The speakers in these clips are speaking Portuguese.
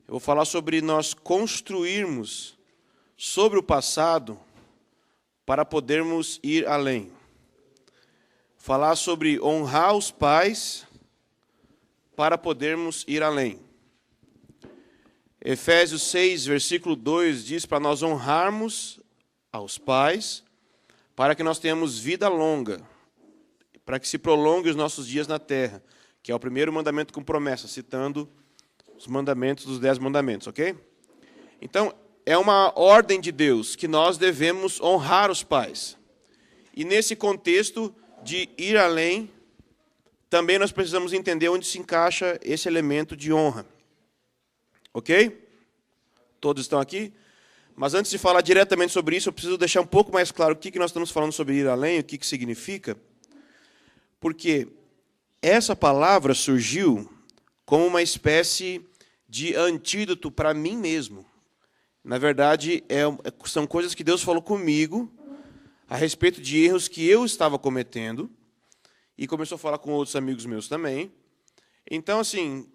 Eu vou falar sobre nós construirmos sobre o passado para podermos ir além. Falar sobre honrar os pais para podermos ir além. Efésios 6, versículo 2 diz para nós honrarmos aos pais para que nós tenhamos vida longa, para que se prolongue os nossos dias na terra, que é o primeiro mandamento com promessa, citando os mandamentos dos 10 mandamentos, ok? Então, é uma ordem de Deus que nós devemos honrar os pais. E nesse contexto de ir além, também nós precisamos entender onde se encaixa esse elemento de honra. Ok? Todos estão aqui? Mas antes de falar diretamente sobre isso, eu preciso deixar um pouco mais claro o que nós estamos falando sobre ir além, o que significa. Porque essa palavra surgiu como uma espécie de antídoto para mim mesmo. Na verdade, são coisas que Deus falou comigo a respeito de erros que eu estava cometendo, e começou a falar com outros amigos meus também. Então, assim,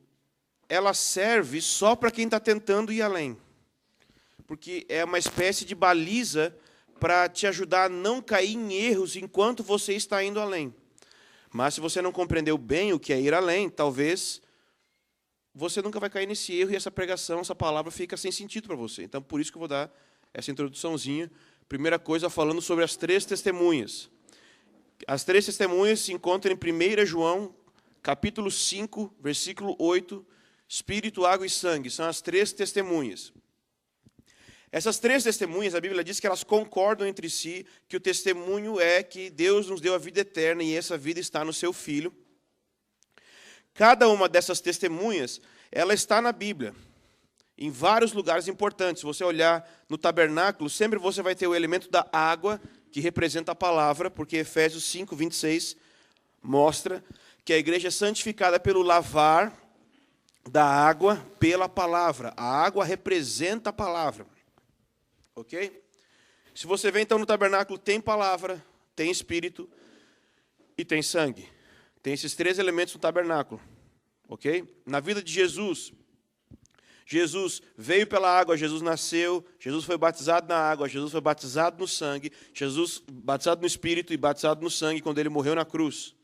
ela serve só para quem está tentando ir além. Porque é uma espécie de baliza para te ajudar a não cair em erros enquanto você está indo além. Mas se você não compreendeu bem o que é ir além, talvez você nunca vai cair nesse erro e essa pregação, essa palavra fica sem sentido para você. Então, por isso que eu vou dar essa introduçãozinha. Primeira coisa, falando sobre as 3 testemunhas. As 3 testemunhas se encontram em 1 João, capítulo 5, versículo 8, Espírito, água e sangue. São as 3 testemunhas. Essas 3 testemunhas, a Bíblia diz que elas concordam entre si, que o testemunho é que Deus nos deu a vida eterna e essa vida está no seu Filho. Cada uma dessas testemunhas, ela está na Bíblia, em vários lugares importantes. Se você olhar no tabernáculo, sempre você vai ter o elemento da água, que representa a palavra, porque Efésios 5, 26 mostra que a igreja é santificada pelo lavar da água pela palavra. A água representa a palavra. Ok? Se você vê então no tabernáculo, tem palavra, tem espírito e tem sangue. Tem esses 3 elementos no tabernáculo. Ok? Na vida de Jesus, Jesus veio pela água, Jesus nasceu, Jesus foi batizado na água, Jesus foi batizado no sangue, Jesus batizado no Espírito e batizado no sangue quando ele morreu na cruz.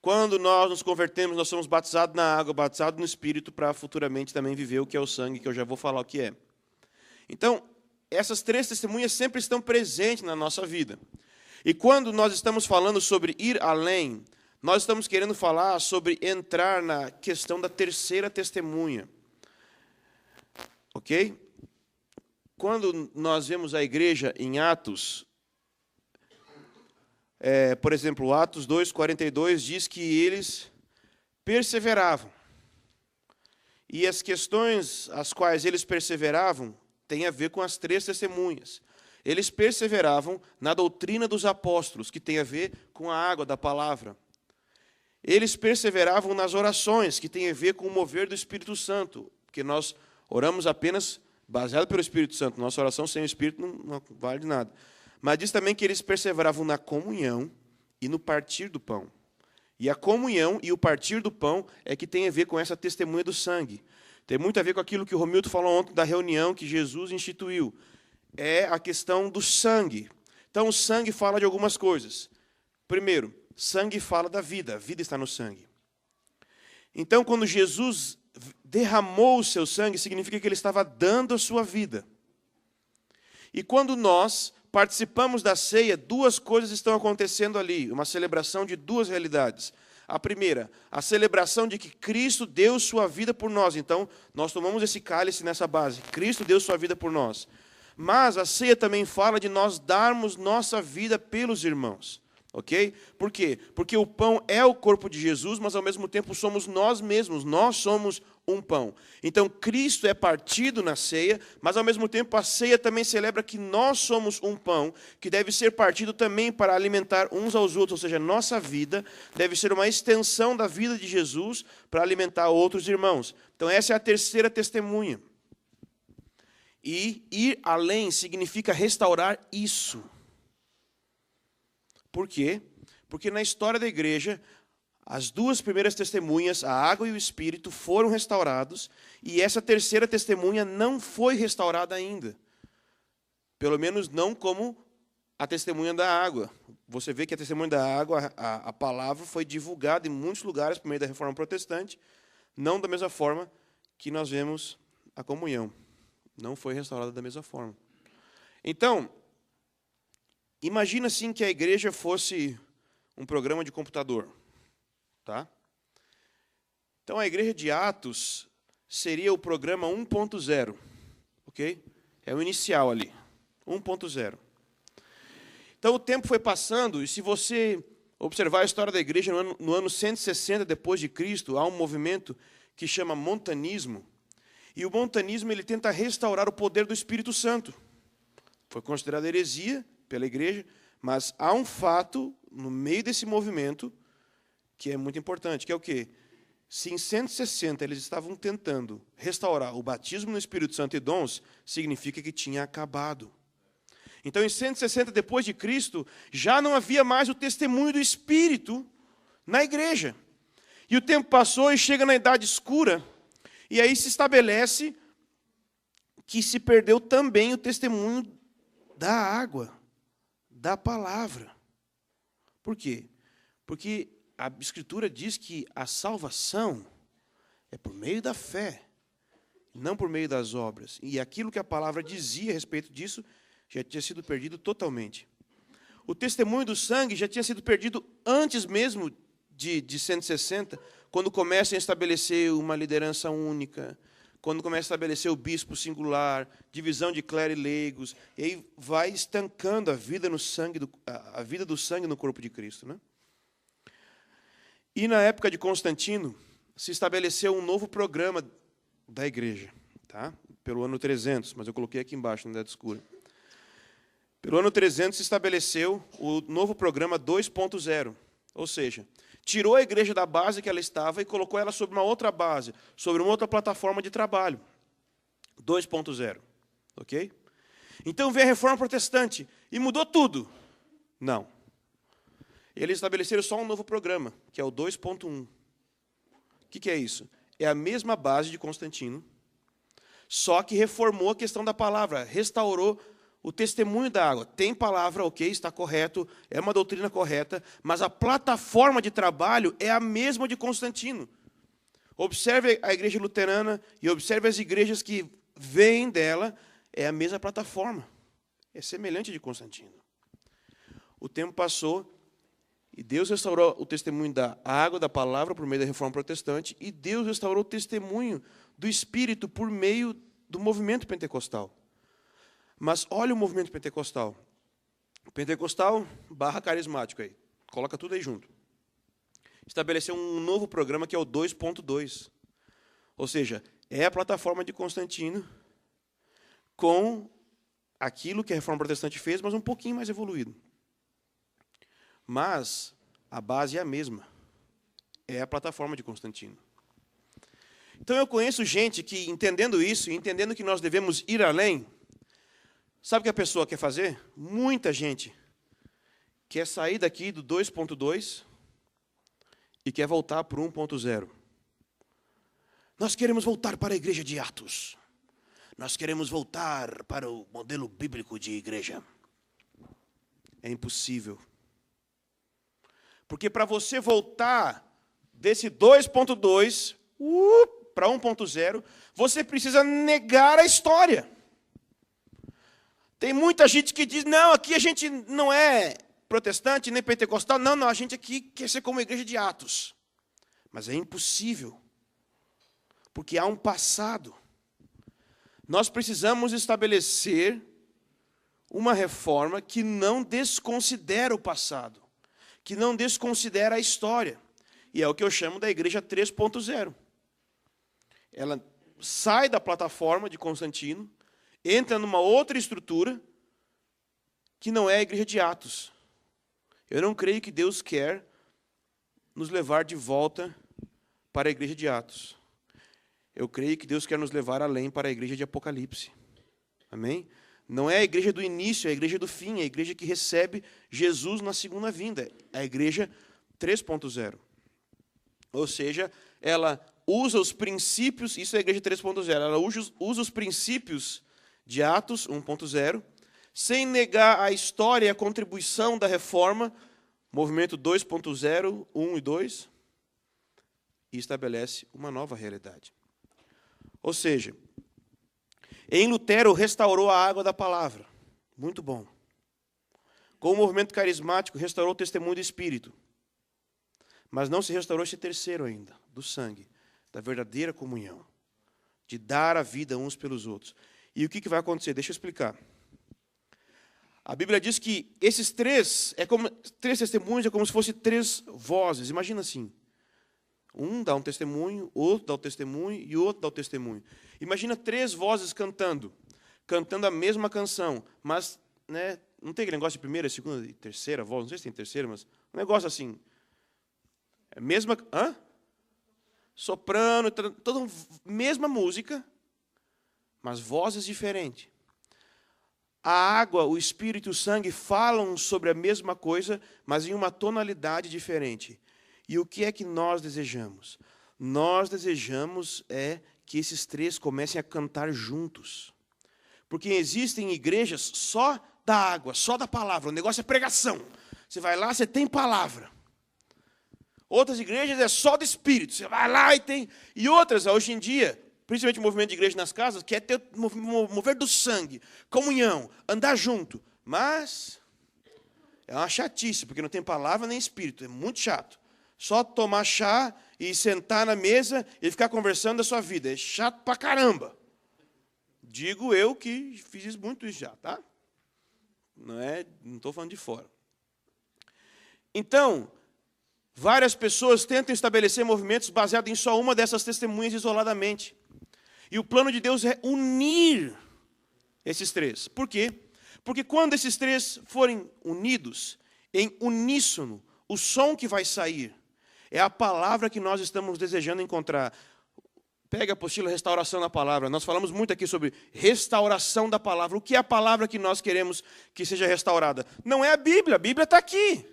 Quando nós nos convertemos, nós somos batizados na água, batizados no Espírito, para futuramente também viver o que é o sangue, que eu já vou falar o que é. Então, essas 3 testemunhas sempre estão presentes na nossa vida. E quando nós estamos falando sobre ir além, nós estamos querendo falar sobre entrar na questão da 3ª testemunha. Ok? Quando nós vemos a igreja em Atos, por exemplo, Atos 2:42 diz que eles perseveravam. E as questões às quais eles perseveravam têm a ver com as 3 testemunhas. Eles perseveravam na doutrina dos apóstolos, que tem a ver com a água da palavra. Eles perseveravam nas orações, que tem a ver com o mover do Espírito Santo, porque nós oramos apenas baseado pelo Espírito Santo. Nossa oração sem o Espírito não vale de nada. Mas diz também que eles perseveravam na comunhão e no partir do pão. E a comunhão e o partir do pão é que tem a ver com essa testemunha do sangue. Tem muito a ver com aquilo que o Romildo falou ontem da reunião que Jesus instituiu. É a questão do sangue. Então, o sangue fala de algumas coisas. Primeiro, sangue fala da vida. A vida está no sangue. Então, quando Jesus derramou o seu sangue, significa que ele estava dando a sua vida. E quando nós participamos da ceia, 2 coisas estão acontecendo ali, uma celebração de 2 realidades. A primeira, a celebração de que Cristo deu sua vida por nós. Então, nós tomamos esse cálice nessa base. Cristo deu sua vida por nós. Mas a ceia também fala de nós darmos nossa vida pelos irmãos. Ok? Por quê? Porque o pão é o corpo de Jesus, mas ao mesmo tempo somos nós mesmos, nós somos um pão. Então Cristo é partido na ceia, mas ao mesmo tempo a ceia também celebra que nós somos um pão, que deve ser partido também para alimentar uns aos outros, ou seja, nossa vida deve ser uma extensão da vida de Jesus para alimentar outros irmãos. Então essa é a 3ª testemunha. E ir além significa restaurar isso. Por quê? Porque na história da igreja, As duas primeiras testemunhas, a água e o Espírito, foram restaurados, e essa terceira testemunha não foi restaurada ainda. Pelo menos não como a testemunha da água. Você vê que a testemunha da água, a palavra, foi divulgada em muitos lugares por meio da Reforma Protestante, não da mesma forma que nós vemos a comunhão. Não foi restaurada da mesma forma. Então, imagina assim que a igreja fosse um programa de computador. Tá? Então, a igreja de Atos seria o programa 1.0. Ok? É o inicial ali. 1.0. Então, o tempo foi passando, e se você observar a história da igreja, no ano 160 depois de Cristo, há um movimento que chama montanismo, e o montanismo ele tenta restaurar o poder do Espírito Santo. Foi considerado heresia pela igreja, mas há um fato no meio desse movimento que é muito importante, que é o quê? Se em 160 eles estavam tentando restaurar o batismo no Espírito Santo e dons, significa que tinha acabado. Então, em 160 depois de Cristo, já não havia mais o testemunho do Espírito na igreja. E o tempo passou e chega na Idade Escura, e aí se estabelece que se perdeu também o testemunho da água, da palavra. Por quê? Porque a Escritura diz que a salvação é por meio da fé, não por meio das obras. E aquilo que a palavra dizia a respeito disso já tinha sido perdido totalmente. O testemunho do sangue já tinha sido perdido antes mesmo de 160, quando começam a estabelecer uma liderança única, quando começa a estabelecer o bispo singular, divisão de clero e leigos, e aí vai estancando a vida no sangue, a vida do sangue no corpo de Cristo, né? E na época de Constantino, se estabeleceu um novo programa da igreja, tá? Pelo ano 300, mas eu coloquei aqui embaixo na Idade Escura. Pelo ano 300 se estabeleceu o novo programa 2.0, ou seja, tirou a igreja da base que ela estava e colocou ela sobre uma outra base, sobre uma outra plataforma de trabalho. 2.0, ok? Então veio a Reforma Protestante e mudou tudo. Não. Eles estabeleceram só um novo programa, que é o 2.1. O que é isso? É a mesma base de Constantino, só que reformou a questão da palavra, restaurou o testemunho da água. Tem palavra, ok, está correto, é uma doutrina correta, mas a plataforma de trabalho é a mesma de Constantino. Observe a igreja luterana e observe as igrejas que vêm dela, é a mesma plataforma. É semelhante de Constantino. O tempo passou e Deus restaurou o testemunho da água, da palavra, por meio da Reforma Protestante, e Deus restaurou o testemunho do Espírito por meio do movimento pentecostal. Mas olha o movimento pentecostal. Pentecostal / carismático aí. Coloca tudo aí junto. Estabeleceu um novo programa que é o 2.2. Ou seja, é a plataforma de Constantino com aquilo que a Reforma Protestante fez, mas um pouquinho mais evoluído. Mas a base é a mesma. É a plataforma de Constantino. Então eu conheço gente que, entendendo isso, entendendo que nós devemos ir além, sabe o que a pessoa quer fazer? Muita gente quer sair daqui do 2.2 e quer voltar para o 1.0. Nós queremos voltar para a igreja de Atos. Nós queremos voltar para o modelo bíblico de igreja. É impossível. Porque para você voltar desse 2.2 para 1.0, você precisa negar a história. Tem muita gente que diz, não, aqui a gente não é protestante nem pentecostal, não, a gente aqui quer ser como a igreja de Atos. Mas é impossível, porque há um passado. Nós precisamos estabelecer uma reforma que não desconsidera o passado, que não desconsidera a história. E é o que eu chamo da igreja 3.0. Ela sai da plataforma de Constantino, entra numa outra estrutura que não é a igreja de Atos. Eu não creio que Deus quer nos levar de volta para a igreja de Atos. Eu creio que Deus quer nos levar além para a igreja de Apocalipse. Amém? Não é a igreja do início, é a igreja do fim, é a igreja que recebe Jesus na segunda vinda. É a igreja 3.0. Ou seja, ela usa os princípios, isso é a igreja 3.0, ela usa os princípios de Atos 1.0, sem negar a história e a contribuição da reforma, movimento 2.0, 1 e 2, e estabelece uma nova realidade. Ou seja, em Lutero restaurou a água da palavra. Muito bom. Com o movimento carismático, restaurou o testemunho do Espírito. Mas não se restaurou esse terceiro ainda, do sangue, da verdadeira comunhão, de dar a vida uns pelos outros. E o que vai acontecer? Deixa eu explicar. A Bíblia diz que esses três testemunhos é como se fossem três vozes. Imagina assim. Um dá um testemunho, outro dá o testemunho e outro dá o testemunho. Imagina três vozes cantando a mesma canção, mas, né, não tem aquele negócio de primeira, segunda e terceira voz, não sei se tem terceira, mas um negócio assim. É mesma, soprano, toda mesma música, mas vozes diferentes. A água, o Espírito e o sangue falam sobre a mesma coisa, mas em uma tonalidade diferente. E o que é que nós desejamos? Nós desejamos que esses três comecem a cantar juntos. Porque existem igrejas só da água, só da palavra. O negócio é pregação. Você vai lá, você tem palavra. Outras igrejas é só do Espírito. Você vai lá e tem... E outras, hoje em dia, principalmente o movimento de igreja nas casas, quer ter o mover do sangue, comunhão, andar junto. Mas é uma chatice, porque não tem palavra nem Espírito. É muito chato. Só tomar chá e sentar na mesa e ficar conversando da sua vida. É chato pra caramba. Digo eu que fiz muito isso já, tá? Não estou falando de fora. Então, várias pessoas tentam estabelecer movimentos baseados em só uma dessas testemunhas isoladamente. E o plano de Deus é unir esses três. Por quê? Porque quando esses três forem unidos, em uníssono, o som que vai sair é a palavra que nós estamos desejando encontrar. Pega a apostila Restauração da Palavra. Nós falamos muito aqui sobre restauração da palavra. O que é a palavra que nós queremos que seja restaurada? Não é a Bíblia está aqui.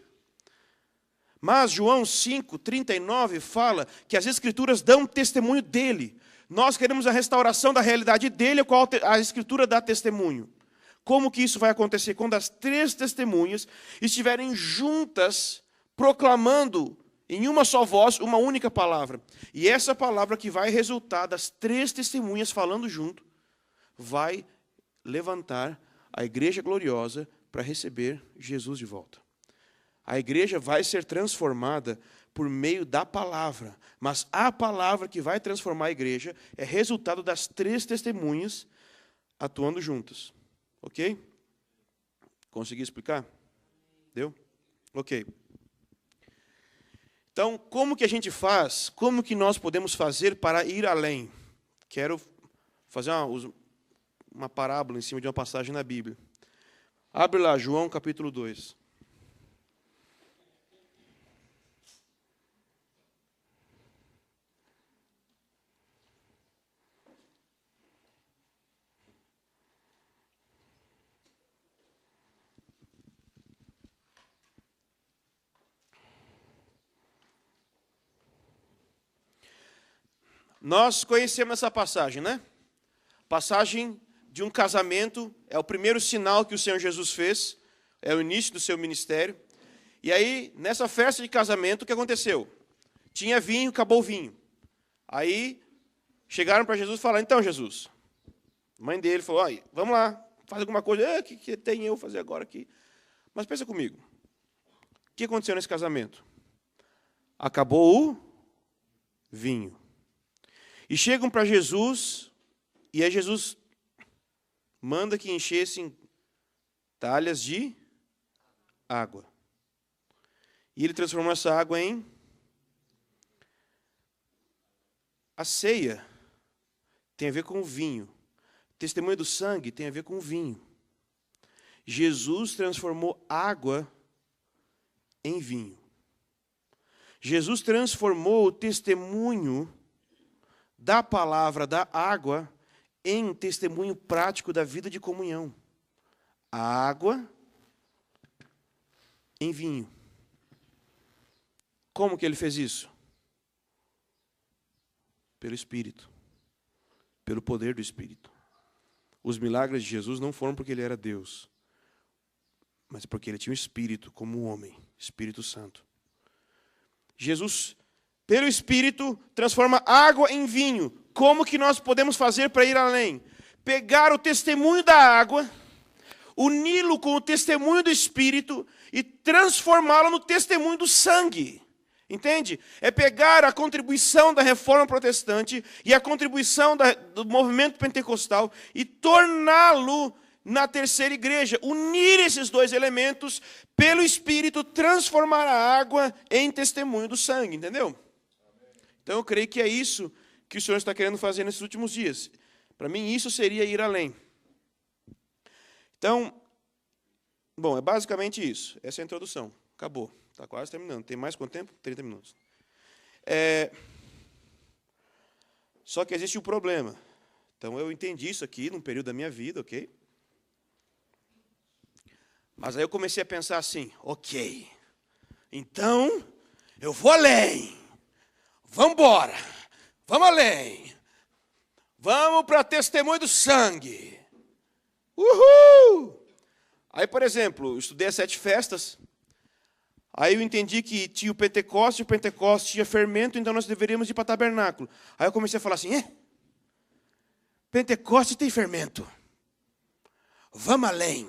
Mas João 5:39 fala que as Escrituras dão testemunho dele. Nós queremos a restauração da realidade dele, a qual a Escritura dá testemunho. Como que isso vai acontecer? Quando as três testemunhas estiverem juntas, proclamando em uma só voz, uma única palavra. E essa palavra que vai resultar das três testemunhas falando junto, vai levantar a igreja gloriosa para receber Jesus de volta. A igreja vai ser transformada por meio da palavra. Mas a palavra que vai transformar a igreja é resultado das três testemunhas atuando juntas. Ok? Consegui explicar? Deu? Ok. Então, como que a gente faz? Como que nós podemos fazer para ir além? Quero fazer uma parábola em cima de uma passagem na Bíblia. Abre lá, João capítulo 2. Nós conhecemos essa passagem, né? Passagem de um casamento, é o primeiro sinal que o Senhor Jesus fez, é o início do seu ministério. E aí, nessa festa de casamento, o que aconteceu? Tinha vinho, acabou o vinho. Aí, chegaram para Jesus e falaram, então, Jesus, a mãe dele falou, vamos lá, faz alguma coisa, o que tem eu fazer agora aqui? Mas pensa comigo, o que aconteceu nesse casamento? Acabou o vinho. E chegam para Jesus, e aí Jesus manda que enchessem talhas de água. E ele transformou essa água em... A ceia tem a ver com o vinho. O testemunho do sangue tem a ver com o vinho. Jesus transformou água em vinho. Jesus transformou o testemunho da palavra, da água, em testemunho prático da vida de comunhão. A água em vinho. Como que ele fez isso? Pelo Espírito. Pelo poder do Espírito. Os milagres de Jesus não foram porque ele era Deus, mas porque ele tinha o Espírito como um homem, Espírito Santo. Jesus, pelo Espírito, transforma água em vinho. Como que nós podemos fazer para ir além? Pegar o testemunho da água, uni-lo com o testemunho do Espírito e transformá-lo no testemunho do sangue. Entende? É pegar a contribuição da Reforma Protestante e a contribuição do movimento pentecostal e torná-lo na terceira igreja. Unir esses dois elementos pelo Espírito, transformar a água em testemunho do sangue. Entendeu? Então eu creio que é isso que o Senhor está querendo fazer nesses últimos dias. Para mim isso seria ir além. Então, bom, é basicamente isso. Essa é a introdução. Acabou. Está quase terminando. Tem mais quanto tempo? 30 minutos. Só que existe um problema. Então, eu entendi isso aqui num período da minha vida, ok? Mas aí eu comecei a pensar assim, ok, então, eu vou além. Vamos embora. Vamos além. Vamos para testemunho do sangue. Uhul! Aí, por exemplo, eu estudei as 7 festas. Aí eu entendi que tinha o Pentecoste tinha fermento, então nós deveríamos ir para tabernáculo. Aí eu comecei a falar assim, Pentecoste tem fermento. Vamos além.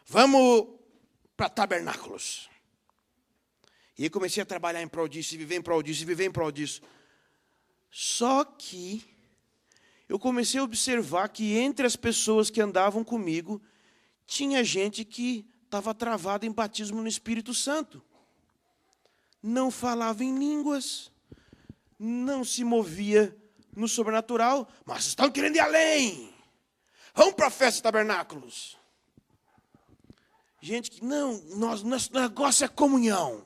Vamos para tabernáculos. E aí comecei a trabalhar em prol disso, e viver em prol disso, e viver em prol disso. Só que eu comecei a observar que entre as pessoas que andavam comigo, tinha gente que estava travada em batismo no Espírito Santo. Não falava em línguas, não se movia no sobrenatural, mas estão querendo ir além. Vamos para a festa de tabernáculos. Gente que, não, nosso negócio é comunhão.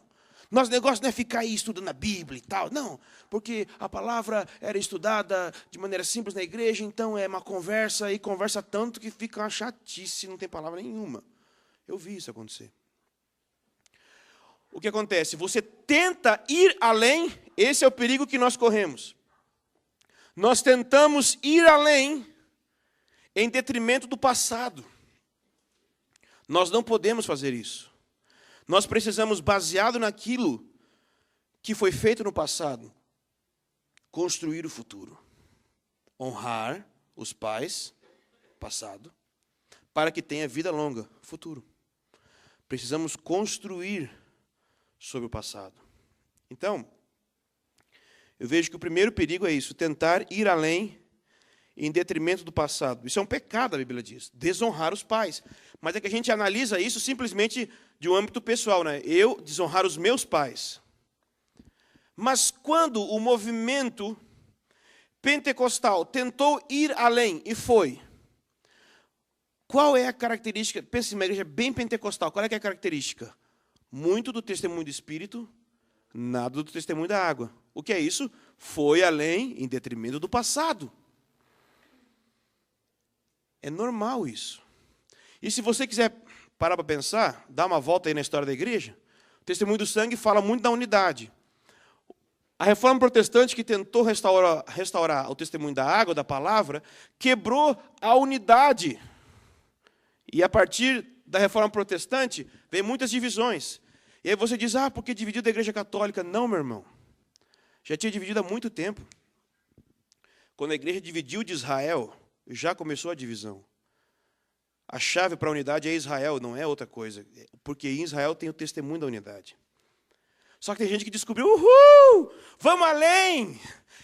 Nosso negócio não é ficar aí estudando a Bíblia e tal. Não, porque a palavra era estudada de maneira simples na igreja, então é uma conversa, e conversa tanto que fica uma chatice, não tem palavra nenhuma. Eu vi isso acontecer. O que acontece? Você tenta ir além, esse é o perigo que nós corremos. Nós tentamos ir além em detrimento do passado. Nós não podemos fazer isso. Nós precisamos, baseado naquilo que foi feito no passado, construir o futuro. Honrar os pais, passado, para que tenha vida longa, futuro. Precisamos construir sobre o passado. Então, eu vejo que o primeiro perigo é isso, tentar ir além em detrimento do passado. Isso é um pecado, a Bíblia diz, desonrar os pais. Mas é que a gente analisa isso simplesmente de um âmbito pessoal, né? Eu desonrar os meus pais. Mas quando o movimento pentecostal tentou ir além e foi, qual é a característica? Pensa em uma igreja bem pentecostal, qual é que é a característica? Muito do testemunho do Espírito, nada do testemunho da água. O que é isso? Foi além em detrimento do passado. É normal isso. E se você quiser parar para pensar, dar uma volta aí na história da igreja, o testemunho do sangue fala muito da unidade. A Reforma Protestante, que tentou restaurar o testemunho da água, da palavra, quebrou a unidade. E a partir da Reforma Protestante, vem muitas divisões. E aí você diz, porque dividiu da Igreja Católica. Não, meu irmão. Já tinha dividido há muito tempo. Quando a igreja dividiu de Israel, já começou a divisão. A chave para a unidade é Israel, não é outra coisa. Porque em Israel tem o testemunho da unidade. Só que tem gente que descobriu, vamos além,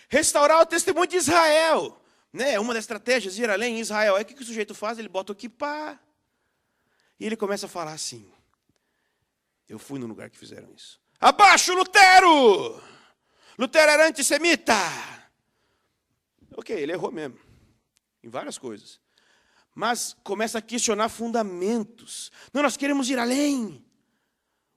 restaurar o testemunho de Israel. Né? Uma das estratégias, ir além em Israel. Aí o que o sujeito faz? Ele bota o kippá. E ele começa a falar assim, eu fui no lugar que fizeram isso. Abaixo Lutero! Lutero era antissemita! Ok, ele errou mesmo, em várias coisas. Mas começa a questionar fundamentos. Não, nós queremos ir além.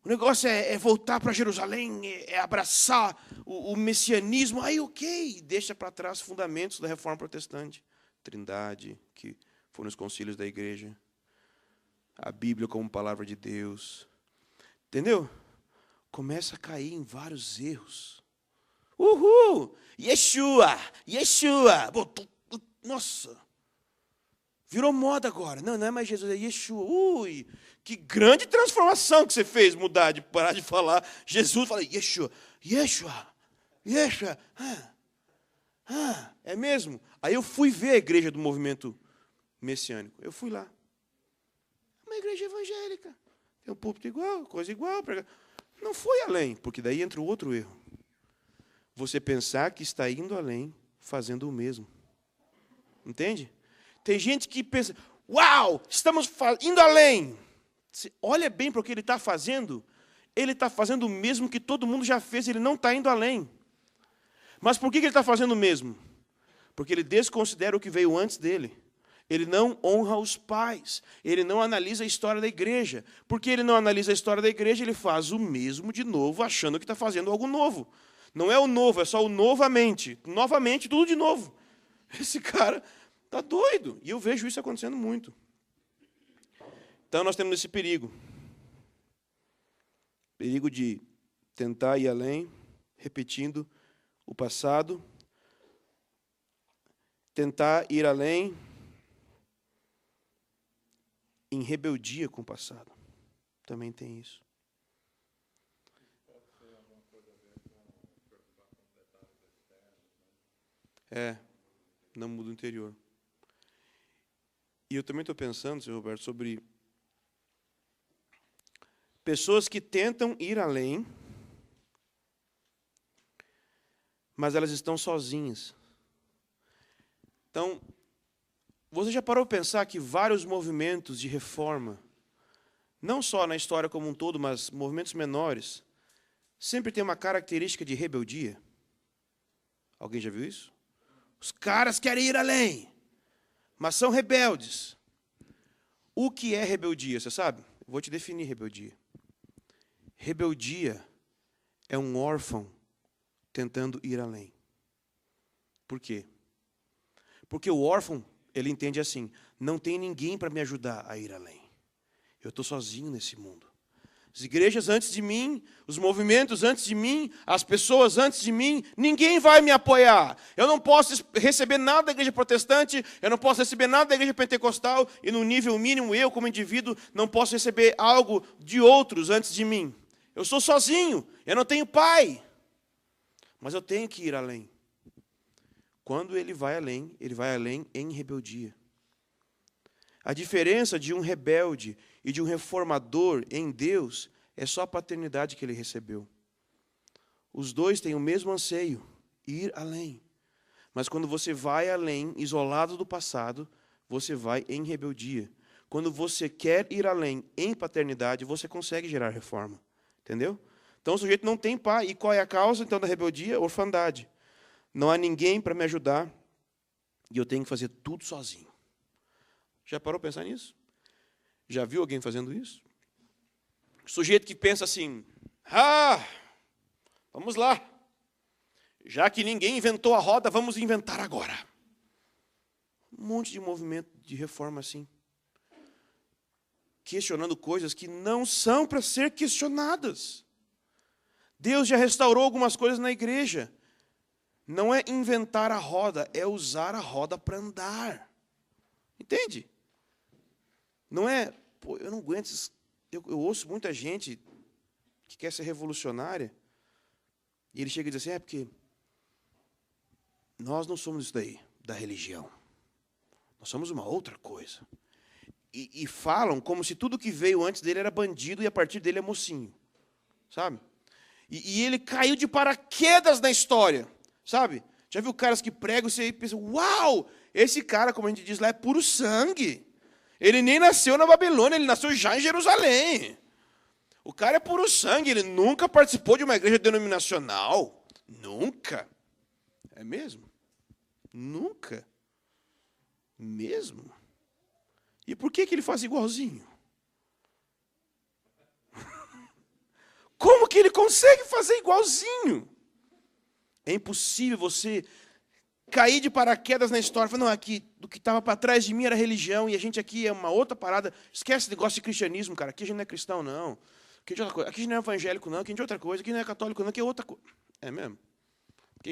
O negócio é voltar para Jerusalém, é abraçar o messianismo. Aí, ok, deixa para trás fundamentos da Reforma Protestante. Trindade, que foram os concílios da igreja. A Bíblia como palavra de Deus. Entendeu? Começa a cair em vários erros. Uhul! Yeshua! Yeshua! Nossa! Virou moda agora. Não, não é mais Jesus, é Yeshua. Ui! Que grande transformação que você fez, mudar, de parar de falar Jesus, falar Yeshua. Yeshua! Yeshua! É mesmo? Aí eu fui ver a igreja do movimento messiânico. Eu fui lá. Uma igreja evangélica. Tem um púlpito igual, coisa igual. Não foi além, porque daí entra o outro erro. Você pensar que está indo além, fazendo o mesmo. Entende? Tem gente que pensa, uau, estamos indo além. Você olha bem para o que ele está fazendo o mesmo que todo mundo já fez, ele não está indo além. Mas por que ele está fazendo o mesmo? Porque ele desconsidera o que veio antes dele. Ele não honra os pais. Ele não analisa a história da igreja. Porque ele não analisa a história da igreja, ele faz o mesmo de novo, achando que está fazendo algo novo. Não é o novo, é só o novamente. Novamente, tudo de novo. Esse cara está doido. E eu vejo isso acontecendo muito. Então, nós temos esse perigo. Perigo de tentar ir além, repetindo o passado. Tentar ir além em rebeldia com o passado. Também tem isso. Não muda o interior. E eu também estou pensando, senhor Roberto, sobre pessoas que tentam ir além, mas elas estão sozinhas. Então, você já parou para pensar que vários movimentos de reforma, não só na história como um todo, mas movimentos menores, sempre tem uma característica de rebeldia? Alguém já viu isso? Os caras querem ir além, mas são rebeldes. O que é rebeldia, você sabe? Eu vou te definir rebeldia. Rebeldia é um órfão tentando ir além. Por quê? Porque o órfão, ele entende assim, não tem ninguém para me ajudar a ir além. Eu estou sozinho nesse mundo. As igrejas antes de mim, os movimentos antes de mim, as pessoas antes de mim, ninguém vai me apoiar. Eu não posso receber nada da igreja protestante, eu não posso receber nada da igreja pentecostal, e no nível mínimo, eu como indivíduo, não posso receber algo de outros antes de mim. Eu sou sozinho, eu não tenho pai. Mas eu tenho que ir além. Quando ele vai além em rebeldia. A diferença de um rebelde e de um reformador em Deus é só a paternidade que ele recebeu. Os dois têm o mesmo anseio, ir além. Mas quando você vai além, isolado do passado, você vai em rebeldia. Quando você quer ir além em paternidade, você consegue gerar reforma. Entendeu? Então o sujeito não tem pai. E qual é a causa então da rebeldia? Orfandade. Não há ninguém para me ajudar e eu tenho que fazer tudo sozinho. Já parou para pensar nisso? Já viu alguém fazendo isso? Sujeito que pensa assim, vamos lá. Já que ninguém inventou a roda, vamos inventar agora. Um monte de movimento de reforma assim. Questionando coisas que não são para ser questionadas. Deus já restaurou algumas coisas na igreja. Não é inventar a roda, é usar a roda para andar. Entende? Não é, eu não aguento, eu ouço muita gente que quer ser revolucionária, e ele chega e diz assim, porque nós não somos isso daí, da religião. Nós somos uma outra coisa. E falam como se tudo que veio antes dele era bandido e a partir dele é mocinho. Sabe? E ele caiu de paraquedas na história. Sabe? Já viu caras que pregam e você pensa, uau, esse cara, como a gente diz lá, é puro sangue. Ele nem nasceu na Babilônia, ele nasceu já em Jerusalém. O cara é puro sangue, ele nunca participou de uma igreja denominacional. Nunca. É mesmo? Nunca. Mesmo? E por que ele faz igualzinho? Como que ele consegue fazer igualzinho? É impossível você cair de paraquedas na história. Falar, não, aqui, do que estava para trás de mim era religião, e a gente aqui é uma outra parada. Esquece esse negócio de cristianismo, cara. Aqui a gente não é cristão, não. Aqui a gente não é evangélico, não. Aqui a gente é outra coisa. Aqui não é católico, não. Aqui é outra coisa. É mesmo?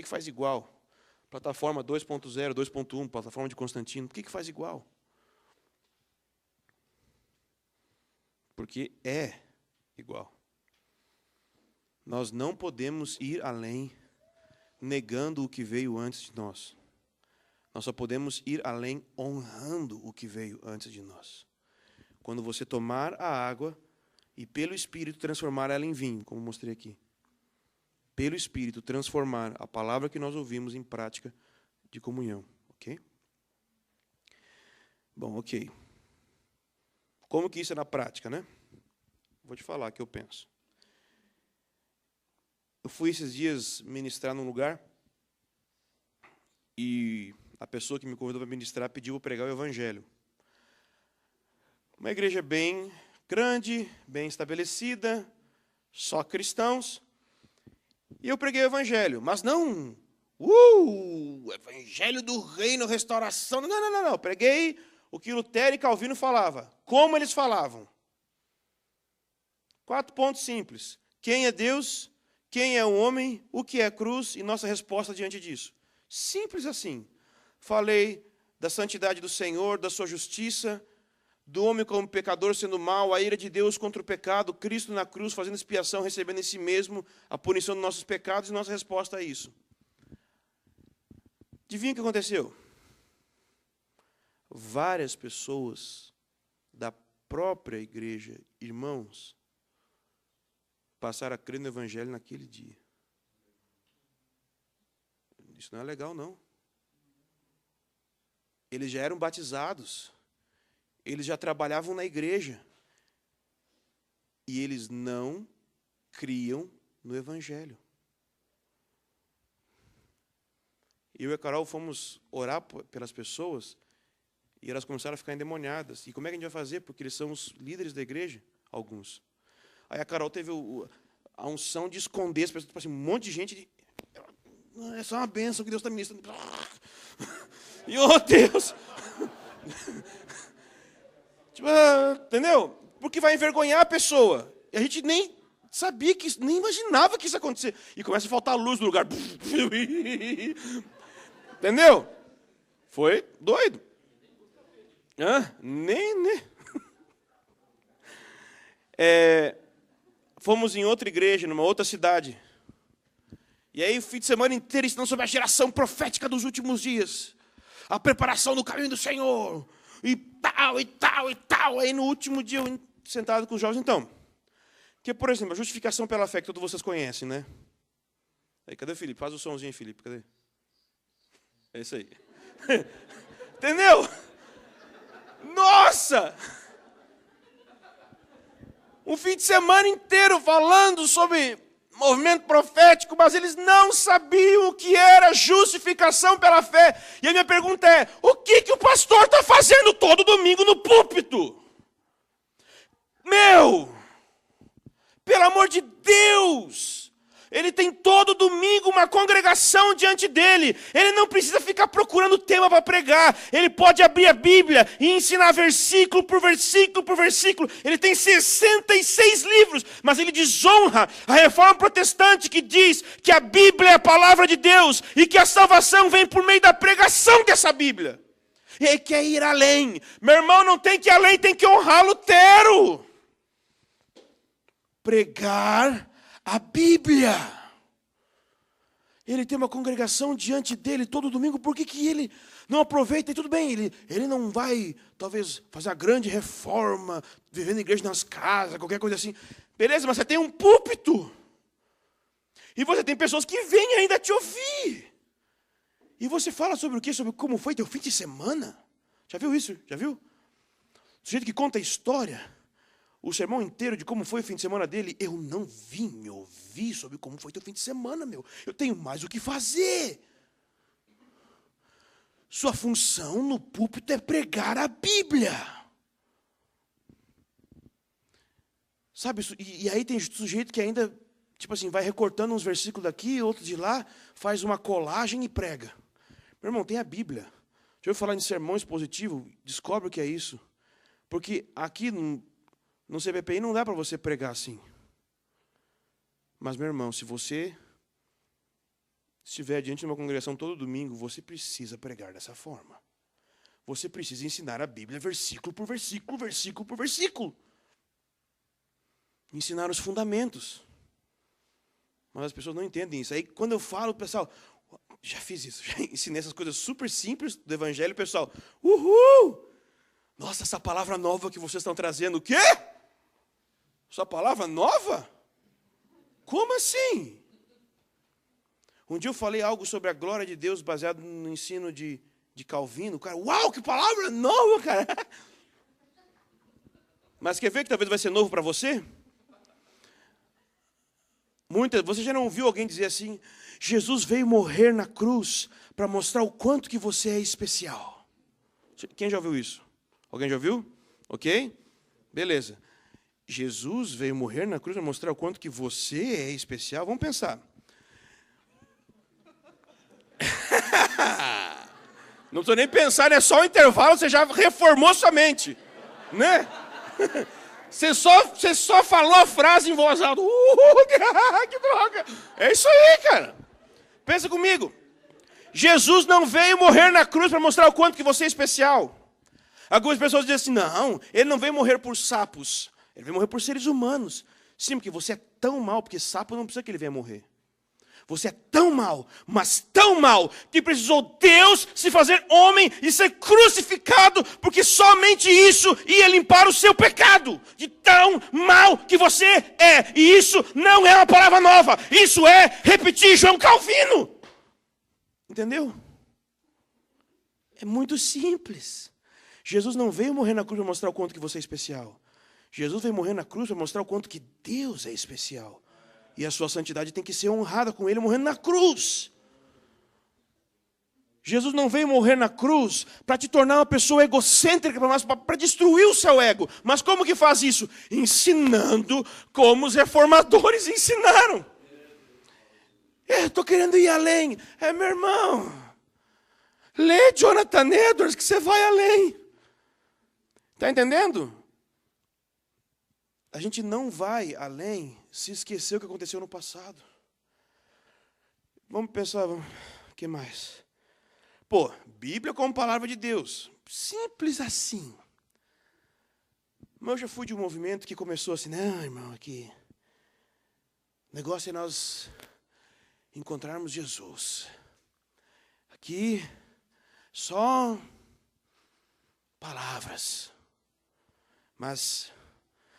que faz igual? Plataforma 2.0, 2.1, plataforma de Constantino. Por que faz igual? Porque é igual. Nós não podemos ir além negando o que veio antes de nós. Nós só podemos ir além honrando o que veio antes de nós. Quando você tomar a água e pelo Espírito transformar ela em vinho, como mostrei aqui. Pelo Espírito transformar a palavra que nós ouvimos em prática de comunhão. Ok? Bom, ok. Como que isso é na prática, né? Vou te falar o que eu penso. Eu fui esses dias ministrar num lugar e a pessoa que me convidou para ministrar pediu para pregar o Evangelho. Uma igreja bem grande, bem estabelecida, só cristãos. E eu preguei o Evangelho, mas não Evangelho do Reino, restauração. Não. Eu preguei o que Lutero e Calvino falavam. Como eles falavam. 4 pontos simples. Quem é Deus? Quem é o homem? O que é cruz? E nossa resposta diante disso. Simples assim. Falei da santidade do Senhor, da sua justiça, do homem como pecador sendo mau, a ira de Deus contra o pecado, Cristo na cruz fazendo expiação, recebendo em si mesmo a punição dos nossos pecados e nossa resposta a isso. Adivinha o que aconteceu? Várias pessoas da própria igreja, irmãos, passaram a crer no Evangelho naquele dia. Isso não é legal, não. Eles já eram batizados. Eles já trabalhavam na igreja. E eles não criam no Evangelho. Eu e a Carol fomos orar pelas pessoas e elas começaram a ficar endemoniadas. E como é que a gente vai fazer? Porque eles são os líderes da igreja, alguns. Aí a Carol teve a unção de esconder as pessoas, tipo assim, um monte de gente. É só uma bênção que Deus está ministrando. E, oh Deus! Tipo, entendeu? Porque vai envergonhar a pessoa. E a gente nem sabia nem imaginava que isso ia acontecer. E começa a faltar luz no lugar. Entendeu? Foi doido. Nem. Fomos em outra igreja, numa outra cidade. E aí, o fim de semana inteiro, ensinando sobre a geração profética dos últimos dias. A preparação do caminho do Senhor. E tal. Aí, no último dia, eu sentado com os jovens, então. Que, por exemplo, a justificação pela fé, que todos vocês conhecem, né? Aí, cadê o Felipe? Faz o somzinho, Felipe. Cadê? É isso aí. Entendeu? Nossa! Um fim de semana inteiro falando sobre movimento profético, mas eles não sabiam o que era justificação pela fé. E a minha pergunta é, o que o pastor está fazendo todo domingo no púlpito? Pelo amor de Deus! Ele tem todo domingo uma congregação diante dele. Ele não precisa ficar procurando tema para pregar. Ele pode abrir a Bíblia e ensinar versículo por versículo por versículo. Ele tem 66 livros, mas ele desonra a reforma protestante que diz que a Bíblia é a palavra de Deus e que a salvação vem por meio da pregação dessa Bíblia. E ele quer ir além. Meu irmão, não tem que ir além, tem que honrar Lutero. Pregar a Bíblia. Ele tem uma congregação diante dele todo domingo. Por que ele não aproveita? E tudo bem, ele não vai, talvez, fazer a grande reforma, vivendo em igreja nas casas, qualquer coisa assim. Beleza, mas você tem um púlpito. E você tem pessoas que vêm ainda te ouvir. E você fala sobre o quê? Sobre como foi teu fim de semana. Já viu isso? Já viu? Do jeito que conta a história. O sermão inteiro de como foi o fim de semana dele, eu não vim ouvir sobre como foi teu fim de semana, meu. Eu tenho mais o que fazer. Sua função no púlpito é pregar a Bíblia. Sabe, e aí tem sujeito que ainda, tipo assim, vai recortando uns versículos daqui, outros de lá, faz uma colagem e prega. Meu irmão, tem a Bíblia. Já ouviu falar em sermão expositivo? Descobre o que é isso. Porque aqui no CBPI não dá para você pregar assim. Mas, meu irmão, se você Se estiver diante de uma congregação todo domingo, você precisa pregar dessa forma. Você precisa ensinar a Bíblia versículo por versículo, versículo por versículo. Ensinar os fundamentos. Mas as pessoas não entendem isso. Aí quando eu falo, pessoal, já fiz isso, já ensinei essas coisas super simples do Evangelho, pessoal, uhul! Nossa, essa palavra nova que vocês estão trazendo, o quê? Essa palavra nova? Como assim? Um dia eu falei algo sobre a glória de Deus baseado no ensino de Calvino. O cara, uau, que palavra nova, cara! Mas quer ver que talvez vai ser novo para você? Você já não ouviu alguém dizer assim, Jesus veio morrer na cruz para mostrar o quanto que você é especial. Quem já ouviu isso? Alguém já ouviu? Ok? Beleza. Jesus veio morrer na cruz para mostrar o quanto que você é especial. Vamos pensar. Não estou nem pensando, é só um intervalo, você já reformou sua mente. Né? Você só falou a frase em voz alta. Que droga! É isso aí, cara. Pensa comigo. Jesus não veio morrer na cruz para mostrar o quanto que você é especial. Algumas pessoas dizem assim, não, ele não veio morrer por sapos. Ele veio morrer por seres humanos. Sim, porque você é tão mal, porque sapo não precisa que ele venha morrer. Você é tão mal, mas tão mal, que precisou Deus se fazer homem e ser crucificado, porque somente isso ia limpar o seu pecado. De tão mal que você é. E isso não é uma palavra nova. Isso é repetir João Calvino. Entendeu? É muito simples. Jesus não veio morrer na cruz para mostrar o quanto que você é especial. Jesus veio morrer na cruz para mostrar o quanto que Deus é especial. E a sua santidade tem que ser honrada com ele morrendo na cruz. Jesus não veio morrer na cruz para te tornar uma pessoa egocêntrica, para destruir o seu ego. Mas como que faz isso? Ensinando como os reformadores ensinaram. Estou querendo ir além. Meu irmão, lê Jonathan Edwards que você vai além. Está entendendo? A gente não vai além se esquecer o que aconteceu no passado. Vamos pensar, o que mais? Bíblia como palavra de Deus. Simples assim. Mas eu já fui de um movimento que começou assim, não, irmão, aqui. O negócio é nós encontrarmos Jesus. Aqui, só palavras. Mas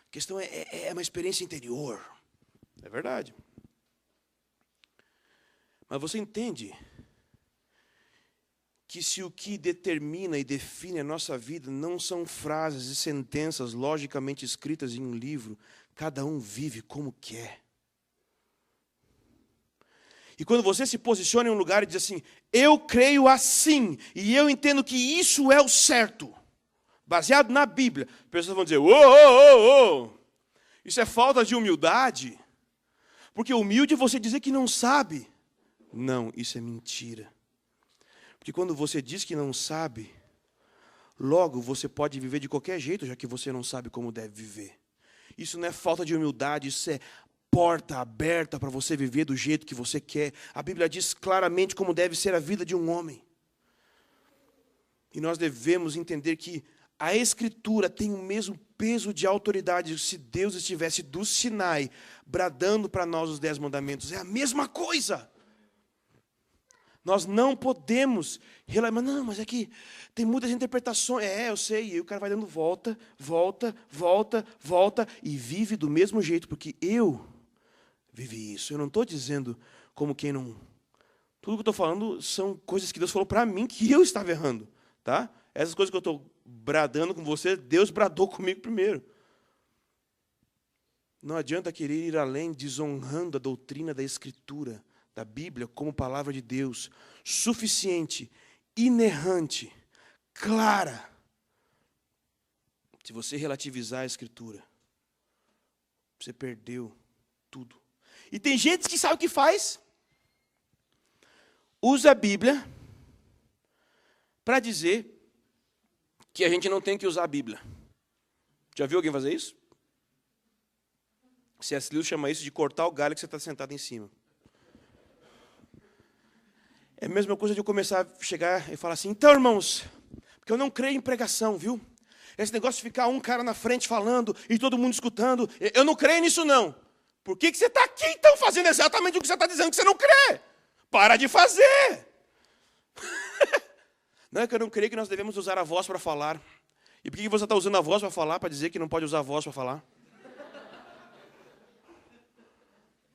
a questão é uma experiência interior. É verdade. Mas você entende que se o que determina e define a nossa vida não são frases e sentenças logicamente escritas em um livro, cada um vive como quer. E quando você se posiciona em um lugar e diz assim, eu creio assim, e eu entendo que isso é o certo, baseado na Bíblia, as pessoas vão dizer, isso é falta de humildade? Porque humilde é você dizer que não sabe. Não, isso é mentira. Porque quando você diz que não sabe, logo você pode viver de qualquer jeito, já que você não sabe como deve viver. Isso não é falta de humildade, isso é porta aberta para você viver do jeito que você quer. A Bíblia diz claramente como deve ser a vida de um homem. E nós devemos entender que a Escritura tem o mesmo peso de autoridade se Deus estivesse do Sinai bradando para nós os 10 mandamentos. É a mesma coisa. Nós não podemos relaxar. Não, mas é que tem muitas interpretações. Eu sei. E o cara vai dando volta, e vive do mesmo jeito, porque eu vivi isso. Eu não estou dizendo como quem não... Tudo que eu estou falando são coisas que Deus falou para mim que eu estava errando. Tá? Essas coisas que eu estou bradando com você, Deus bradou comigo primeiro. Não adianta querer ir além desonrando a doutrina da Escritura, da Bíblia, como palavra de Deus, suficiente, inerrante, clara. Se você relativizar a Escritura, você perdeu tudo. E tem gente que sabe o que faz. Usa a Bíblia para dizer que a gente não tem que usar a Bíblia. Já viu alguém fazer isso? C.S. Lewis chama isso de cortar o galho que você está sentado em cima. É a mesma coisa de eu começar a chegar e falar assim, então, irmãos, porque eu não creio em pregação, viu? Esse negócio de ficar um cara na frente falando e todo mundo escutando, eu não creio nisso, não. Por que você está aqui, então, fazendo exatamente o que você está dizendo que você não crê? Para de fazer! Não é que eu não creio que nós devemos usar a voz para falar. E por que você está usando a voz para falar, para dizer que não pode usar a voz para falar?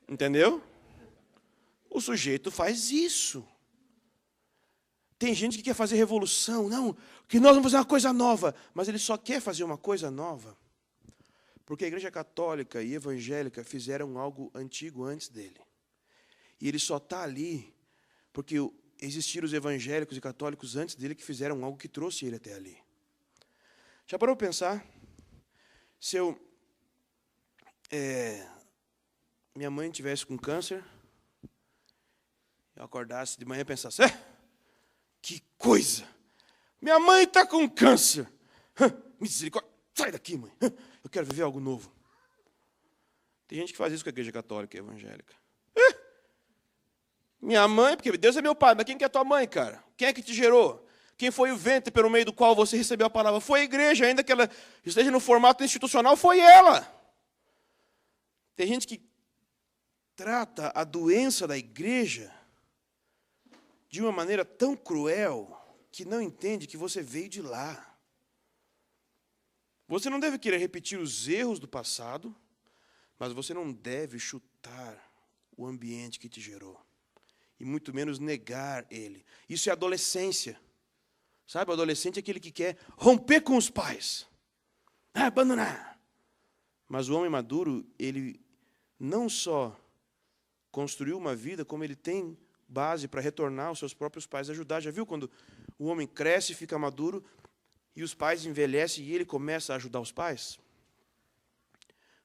Entendeu? O sujeito faz isso. Tem gente que quer fazer revolução. Não, que nós vamos fazer uma coisa nova. Mas ele só quer fazer uma coisa nova porque a Igreja Católica e Evangélica fizeram algo antigo antes dele. E ele só está ali porque existiram os evangélicos e católicos antes dele que fizeram algo que trouxe ele até ali. Já parou para pensar? Se minha mãe tivesse com câncer, eu acordasse de manhã e pensasse, que coisa! Minha mãe está com câncer! Misericórdia! Sai daqui, mãe! Eu quero viver algo novo. Tem gente que faz isso com a Igreja Católica e Evangélica. Minha mãe, porque Deus é meu pai, mas quem que é tua mãe, cara? Quem é que te gerou? Quem foi o ventre pelo meio do qual você recebeu a palavra? Foi a igreja, ainda que ela esteja no formato institucional, foi ela. Tem gente que trata a doença da igreja de uma maneira tão cruel que não entende que você veio de lá. Você não deve querer repetir os erros do passado, mas você não deve chutar o ambiente que te gerou. E muito menos negar ele. Isso é adolescência. Sabe, o adolescente é aquele que quer romper com os pais. Abandonar. Mas o homem maduro, ele não só construiu uma vida, como ele tem base para retornar aos seus próprios pais, ajudar. Já viu quando o homem cresce e fica maduro, e os pais envelhecem e ele começa a ajudar os pais?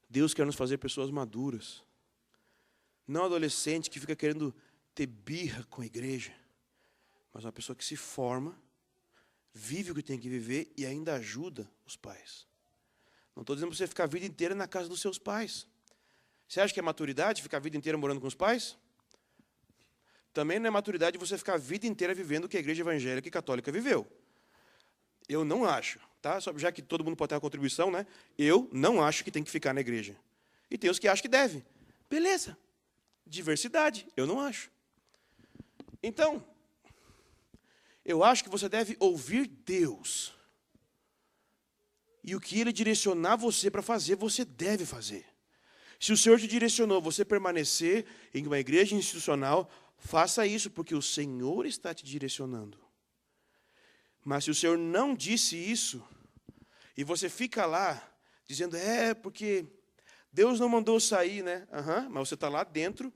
Deus quer nos fazer pessoas maduras. Não adolescente que fica querendo ter birra com a igreja, mas uma pessoa que se forma, vive o que tem que viver e ainda ajuda os pais. Não estou dizendo para você ficar a vida inteira na casa dos seus pais. Você acha que é maturidade ficar a vida inteira morando com os pais? Também não é maturidade você ficar a vida inteira vivendo o que a igreja evangélica e católica viveu. Eu não acho, tá? Já que todo mundo pode ter uma contribuição, né? Eu não acho que tem que ficar na igreja. E tem os que acham que deve. Beleza. Diversidade, eu não acho. Então, eu acho que você deve ouvir Deus. E o que Ele direcionar você para fazer, você deve fazer. Se o Senhor te direcionou você permanecer em uma igreja institucional, faça isso, porque o Senhor está te direcionando. Mas se o Senhor não disse isso, e você fica lá, dizendo, porque Deus não mandou sair, né? Mas você está lá dentro,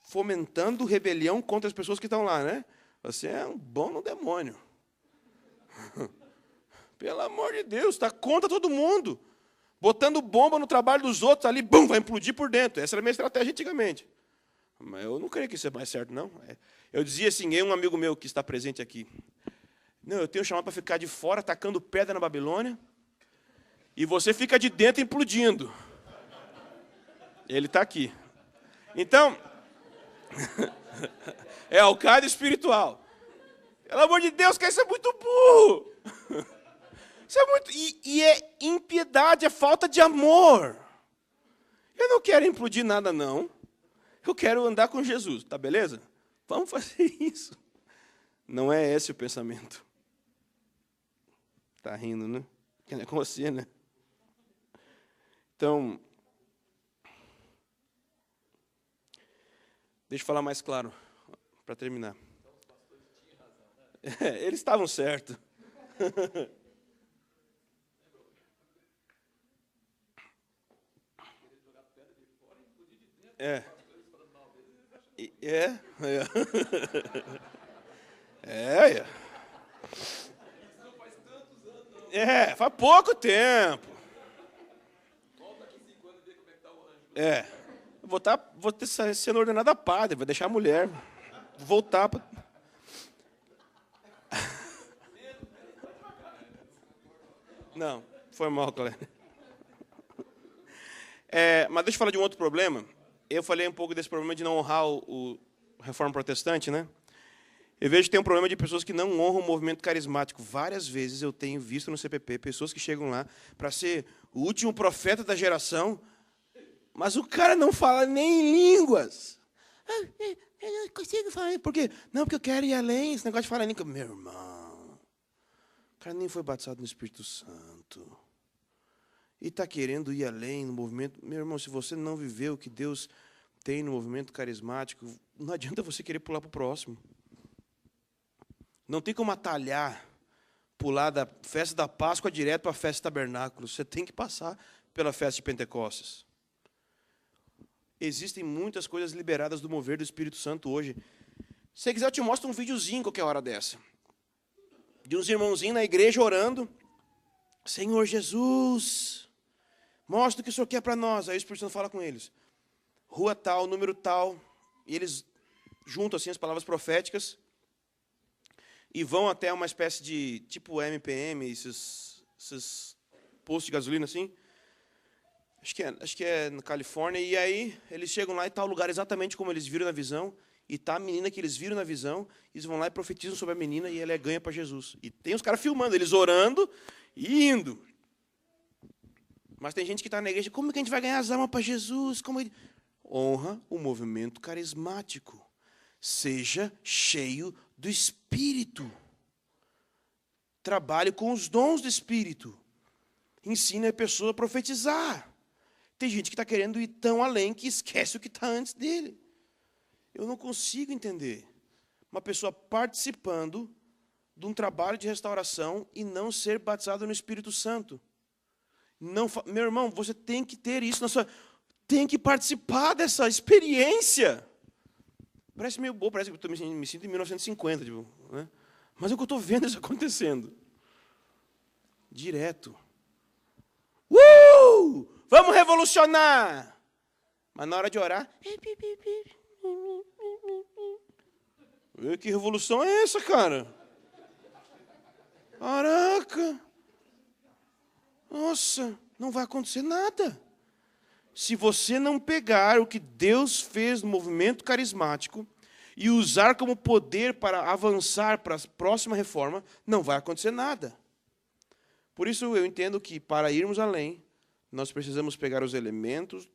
fomentando rebelião contra as pessoas que estão lá, né? Você é um bom no demônio. Pelo amor de Deus, está contra todo mundo. Botando bomba no trabalho dos outros ali, bum, vai implodir por dentro. Essa era a minha estratégia antigamente. Mas eu não creio que isso é mais certo, não. Eu dizia assim, um amigo meu que está presente aqui, não, eu tenho chamado para ficar de fora, tacando pedra na Babilônia, e você fica de dentro implodindo. Ele está aqui. Então, é Al-Qaeda espiritual. Pelo amor de Deus, cara, isso é muito burro. Isso é muito... E é impiedade, é falta de amor. Eu não quero implodir nada, não. Eu quero andar com Jesus, tá beleza? Vamos fazer isso. Não é esse o pensamento. Tá rindo, né? Que não é com você, né? Então, deixa eu falar mais claro, para terminar. Eles estavam certos. Faz pouco tempo. Vou ter sendo ordenado a padre, vou deixar a mulher. Vou voltar para... Não, foi mal, Cléber. Mas deixa eu falar de um outro problema. Eu falei um pouco desse problema de não honrar o Reforma Protestante, né? Eu vejo que tem um problema de pessoas que não honram o movimento carismático. Várias vezes eu tenho visto no CPP pessoas que chegam lá para ser o último profeta da geração, mas o cara não fala nem em línguas. Eu não consigo falar. Por quê? Não, porque eu quero ir além. Esse negócio de falar em língua. Meu irmão, o cara nem foi batizado no Espírito Santo. E está querendo ir além no movimento. Meu irmão, se você não viveu o que Deus tem no movimento carismático, não adianta você querer pular para o próximo. Não tem como atalhar, pular da festa da Páscoa direto para a festa do tabernáculo. Você tem que passar pela festa de Pentecostes. Existem muitas coisas liberadas do mover do Espírito Santo hoje. Se você quiser, eu te mostro um videozinho qualquer hora dessa. De uns irmãozinhos na igreja orando. Senhor Jesus, mostra o que o Senhor quer para nós. Aí o Espírito Santo fala com eles. Rua tal, número tal. E eles juntam assim as palavras proféticas. E vão até uma espécie de, tipo MPM, esses postos de gasolina assim. Acho que é na Califórnia. E aí eles chegam lá e está o lugar exatamente como eles viram na visão. E está a menina que eles viram na visão. Eles vão lá e profetizam sobre a menina e ela é ganha para Jesus. E tem os caras filmando, eles orando e indo. Mas tem gente que está na igreja, como que a gente vai ganhar as almas para Jesus? Honra o movimento carismático. Seja cheio do Espírito. Trabalhe com os dons do Espírito. Ensine a pessoa a profetizar. Tem gente que está querendo ir tão além que esquece o que está antes dele. Eu não consigo entender uma pessoa participando de um trabalho de restauração e não ser batizado no Espírito Santo. Não, meu irmão, você tem que ter isso na sua... Tem que participar dessa experiência. Parece meio bobo, parece que eu me sinto em 1950, tipo, né? Mas é o que eu estou vendo isso acontecendo. Direto. Vamos revolucionar! Mas na hora de orar... Que revolução é essa, cara? Caraca! Nossa, não vai acontecer nada. Se você não pegar o que Deus fez no movimento carismático e usar como poder para avançar para a próxima reforma, não vai acontecer nada. Por isso eu entendo que para irmos além, nós precisamos pegar os elementos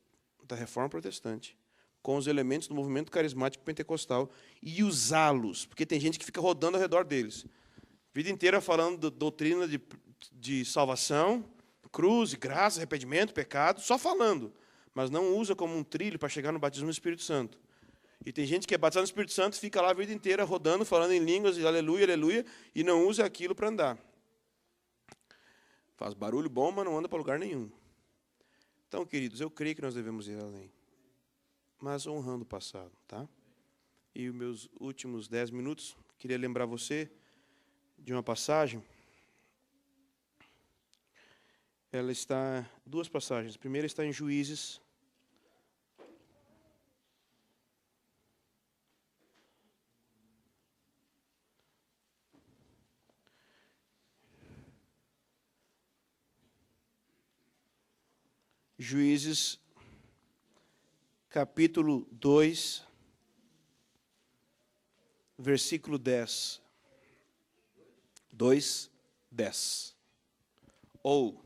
da reforma protestante com os elementos do movimento carismático pentecostal e usá-los, porque tem gente que fica rodando ao redor deles. A vida inteira falando da doutrina de salvação, cruz, graça, arrependimento, pecado, só falando, mas não usa como um trilho para chegar no batismo no Espírito Santo. E tem gente que é batizado no Espírito Santo, fica lá a vida inteira rodando, falando em línguas, e aleluia, aleluia, e não usa aquilo para andar. Faz barulho bom, mas não anda para lugar nenhum. Então, queridos, eu creio que nós devemos ir além, mas honrando o passado, tá? E os meus últimos 10 minutos, queria lembrar você de uma passagem. Ela está, duas passagens. A primeira está em Juízes. Juízes, capítulo 2, versículo 10. 2, 10. Ou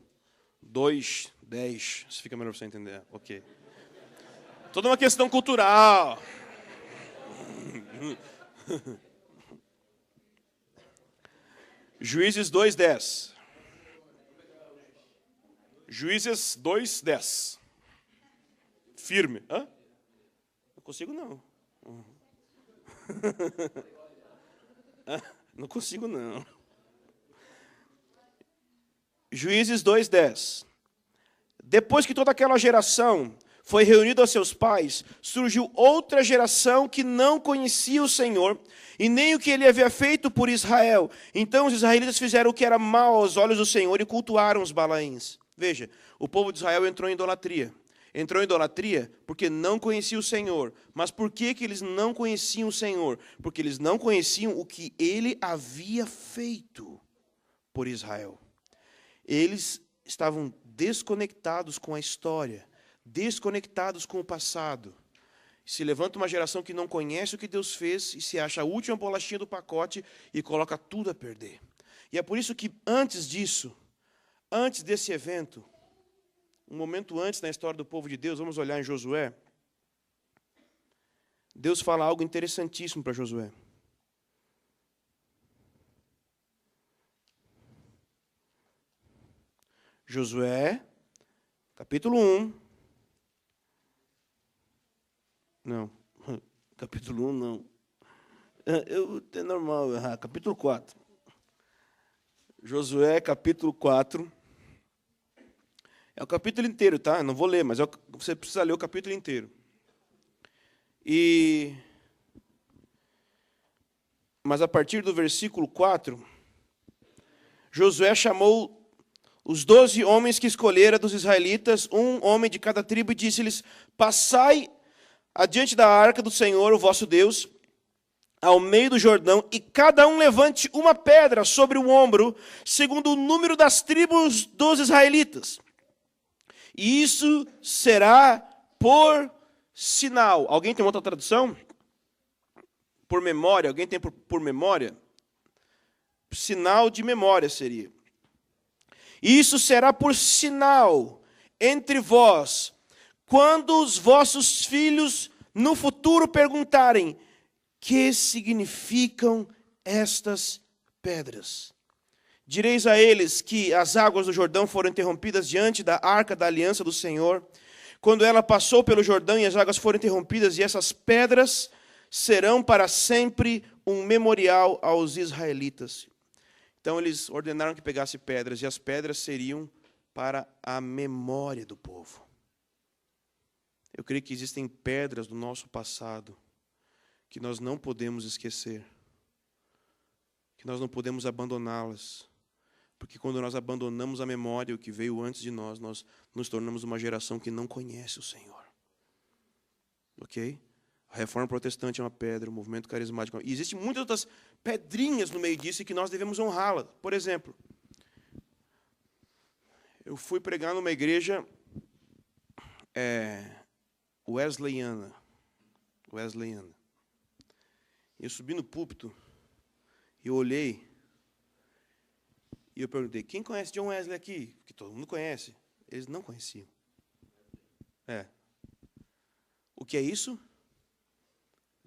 2, 10. Isso fica melhor para você entender. Ok. Toda uma questão cultural. Juízes 2, 10. Juízes 2, 10. Firme. Hã? Não consigo, não. Não consigo, não. Juízes 2, 10. Depois que toda aquela geração foi reunida aos seus pais, surgiu outra geração que não conhecia o Senhor, e nem o que ele havia feito por Israel. Então os israelitas fizeram o que era mal aos olhos do Senhor e cultuaram os Balaíns. Veja, o povo de Israel entrou em idolatria. Entrou em idolatria porque não conhecia o Senhor. Mas por que eles não conheciam o Senhor? Porque eles não conheciam o que ele havia feito por Israel. Eles estavam desconectados com a história, desconectados com o passado. Se levanta uma geração que não conhece o que Deus fez e se acha a última bolachinha do pacote e coloca tudo a perder. E é por isso que antes disso, antes desse evento, um momento antes na história do povo de Deus, vamos olhar em Josué. Deus fala algo interessantíssimo para Josué. Josué, capítulo 1. Não, capítulo 1 não. É normal errar. Capítulo 4. Josué, capítulo 4. É o capítulo inteiro, tá? Eu não vou ler, mas você precisa ler o capítulo inteiro. Mas a partir do versículo 4, Josué chamou os 12 homens que escolhera dos israelitas, um homem de cada tribo, e disse-lhes: passai adiante da arca do Senhor, o vosso Deus, ao meio do Jordão, e cada um levante uma pedra sobre o ombro, segundo o número das tribos dos israelitas. E isso será por sinal. Alguém tem outra tradução? Por memória. Alguém tem por memória? Sinal de memória seria. Isso será por sinal entre vós, quando os vossos filhos no futuro perguntarem: que significam estas pedras? Direis a eles que as águas do Jordão foram interrompidas diante da arca da aliança do Senhor, quando ela passou pelo Jordão e as águas foram interrompidas, e essas pedras serão para sempre um memorial aos israelitas. Então eles ordenaram que pegasse pedras, e as pedras seriam para a memória do povo. Eu creio que existem pedras do nosso passado que nós não podemos esquecer, que nós não podemos abandoná-las, porque quando nós abandonamos a memória, o que veio antes de nós, nós nos tornamos uma geração que não conhece o Senhor. Ok? A reforma protestante é uma pedra, o movimento carismático. E existem muitas outras pedrinhas no meio disso e que nós devemos honrá-las. Por exemplo, eu fui pregar numa igreja wesleyana. Eu subi no púlpito e eu olhei e eu perguntei: quem conhece John Wesley aqui? Que todo mundo conhece. Eles não conheciam. O que é isso?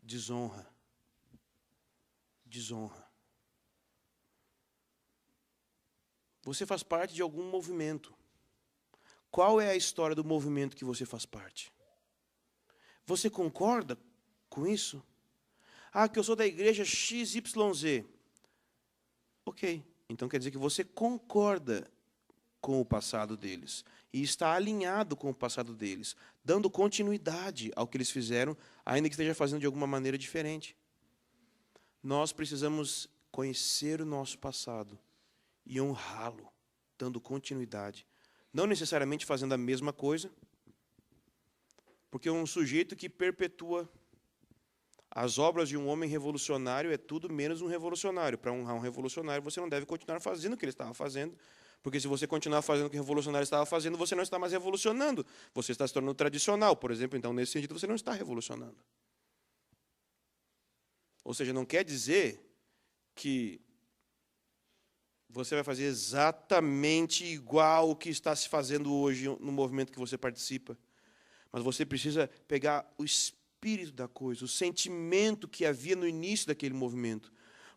Desonra. Desonra. Você faz parte de algum movimento. Qual é a história do movimento que você faz parte? Você concorda com isso? Ah, que eu sou da igreja XYZ. Ok, então quer dizer que você concorda com o passado deles e está alinhado com o passado deles, dando continuidade ao que eles fizeram, ainda que esteja fazendo de alguma maneira diferente. Nós precisamos conhecer o nosso passado e honrá-lo, dando continuidade. Não necessariamente fazendo a mesma coisa, porque um sujeito que perpetua as obras de um homem revolucionário é tudo menos um revolucionário. Para honrar um revolucionário, você não deve continuar fazendo o que ele estava fazendo, porque se você continuar fazendo o que o revolucionário estava fazendo, você não está mais revolucionando. Você está se tornando tradicional, por exemplo. Então, nesse sentido, você não está revolucionando. Ou seja, não quer dizer que você vai fazer exatamente igual o que está se fazendo hoje no movimento que você participa. Mas você precisa pegar o espírito da coisa, o sentimento que havia no início daquele movimento.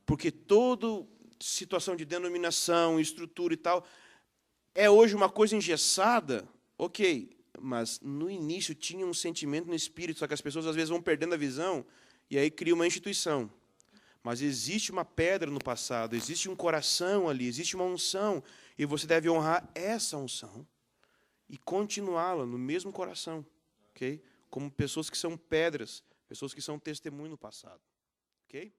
Porque toda situação de denominação, estrutura e tal, é hoje uma coisa engessada, ok, mas no início tinha um sentimento no espírito, só que as pessoas às vezes vão perdendo a visão e aí cria uma instituição. Mas existe uma pedra no passado, existe um coração ali, existe uma unção, e você deve honrar essa unção e continuá-la no mesmo coração, ok? Como pessoas que são pedras, pessoas que são testemunho no passado, ok?